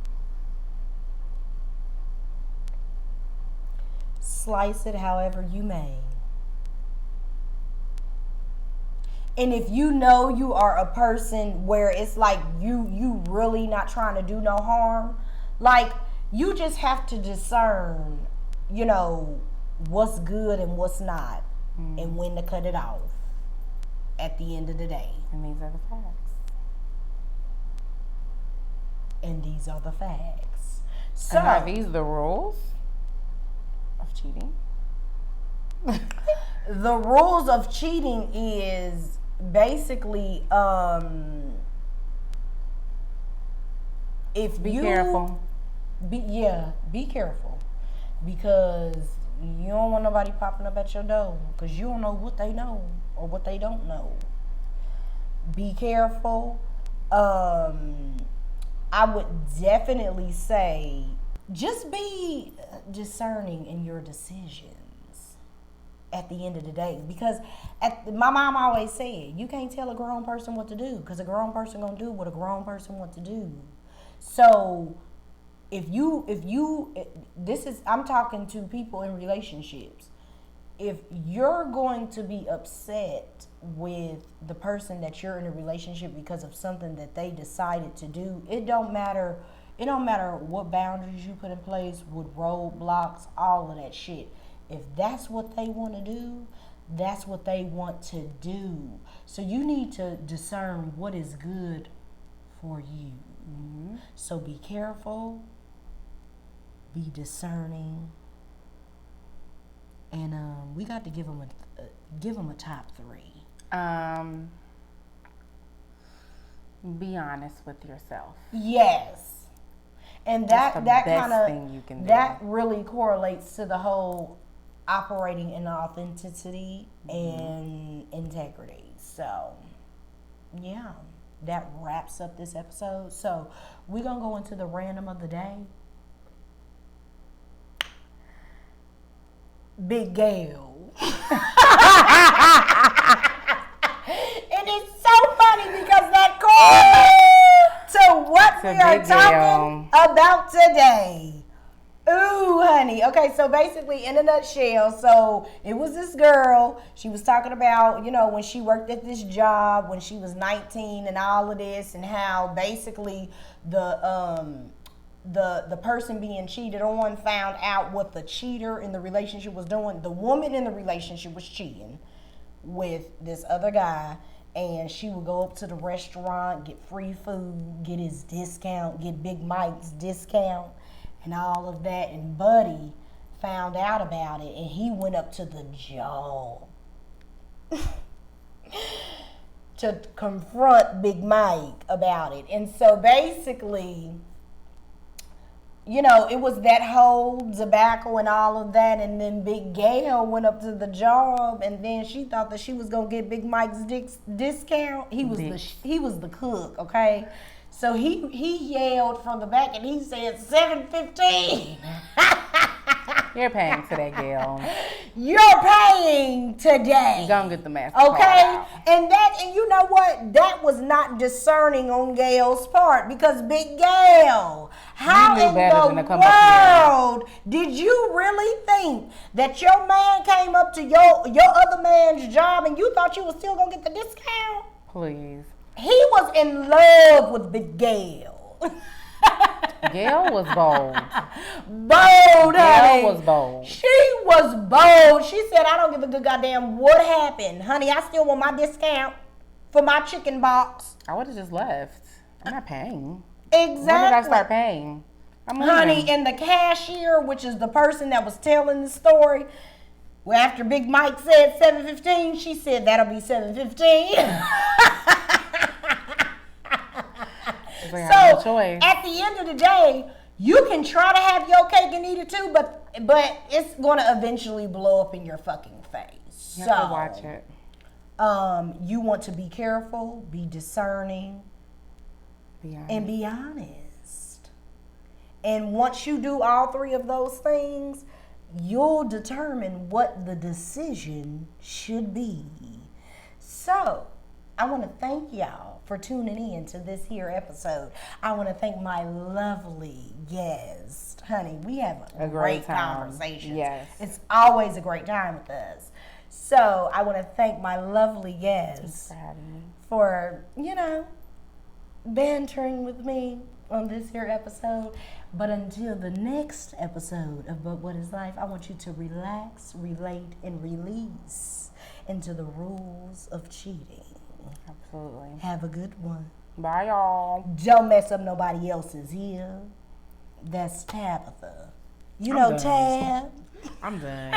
slice it however you may. And if you know you are a person where it's like you really not trying to do no harm, like you just have to discern, what's good and what's not. And when to cut it off at the end of the day. And these are the facts. And these are the facts. So, and are these the rules of cheating? The rules of cheating is basically if be careful. Be careful. Because you don't want nobody popping up at your door because you don't know what they know or what they don't know. Be careful. I would definitely say just be discerning in your decisions at the end of the day, because my mom always said you can't tell a grown person what to do because a grown person gonna do what a grown person wants to do. So I'm talking to people in relationships. If you're going to be upset with the person that you're in a relationship because of something that they decided to do, it don't matter what boundaries you put in place, with roadblocks, all of that shit. If that's what they want to do, that's what they want to do. So you need to discern what is good for you. Mm-hmm. So be careful. Be discerning, and we got to give them a top 3. Be honest with yourself. Yes. And That's that the best kind of thing you can do. that really correlates to the whole operating in authenticity and integrity. So, yeah, that wraps up this episode. So, we're going to go into the random of the day. Big Gail. And it's so funny because that correlates to what we are talking about today. Ooh, honey. Okay, so basically, in a nutshell, so it was this girl. She was talking about, when she worked at this job when she was 19 and all of this, and how basically the person being cheated on found out what the cheater in the relationship was doing. The woman in the relationship was cheating with this other guy, and she would go up to the restaurant, get free food, get his discount, get Big Mike's discount, and all of that. And Buddy found out about it, and he went up to the job to confront Big Mike about it. And so basically, it was that whole tobacco and all of that, and then Big Gail went up to the job, and then she thought that she was gonna get Big Mike's discount. He was the cook, okay? So he yelled from the back, and he said $7.15. You're paying today, Gail. You're paying today. You're gonna get the mask. Okay, and you know what? That was not discerning on Gail's part, because Big Gail, how in the world did you really think that your man came up to your other man's job and you thought you was still gonna get the discount? Please. He was in love with Big Gail. Gail was bold. Bold, honey. Gail was bold. She was bold. She said, I don't give a good goddamn what happened. Honey, I still want my discount for my chicken box. I would have just left. I'm not paying. Exactly. When did I start paying? Honey, and the cashier, which is the person that was telling the story, well, after Big Mike said $7.15, she said, that'll be $7.15. So at the end of the day, you can try to have your cake and eat it too, but it's going to eventually blow up in your fucking face. You have to watch it. You want to be careful, be discerning, and be honest. And once you do all three of those things, you'll determine what the decision should be. So, I want to thank y'all for tuning in to this here episode. I want to thank my lovely guest. Honey, we have a great conversation. Yes. It's always a great time with us. So I want to thank my lovely guest for, bantering with me on this here episode. But until the next episode of But What Is Life, I want you to relax, relate, and release into the rules of cheating. Absolutely. Have a good one. Bye, y'all. Don't mess up nobody else's here. That's Tabitha. You know Tab. I'm done.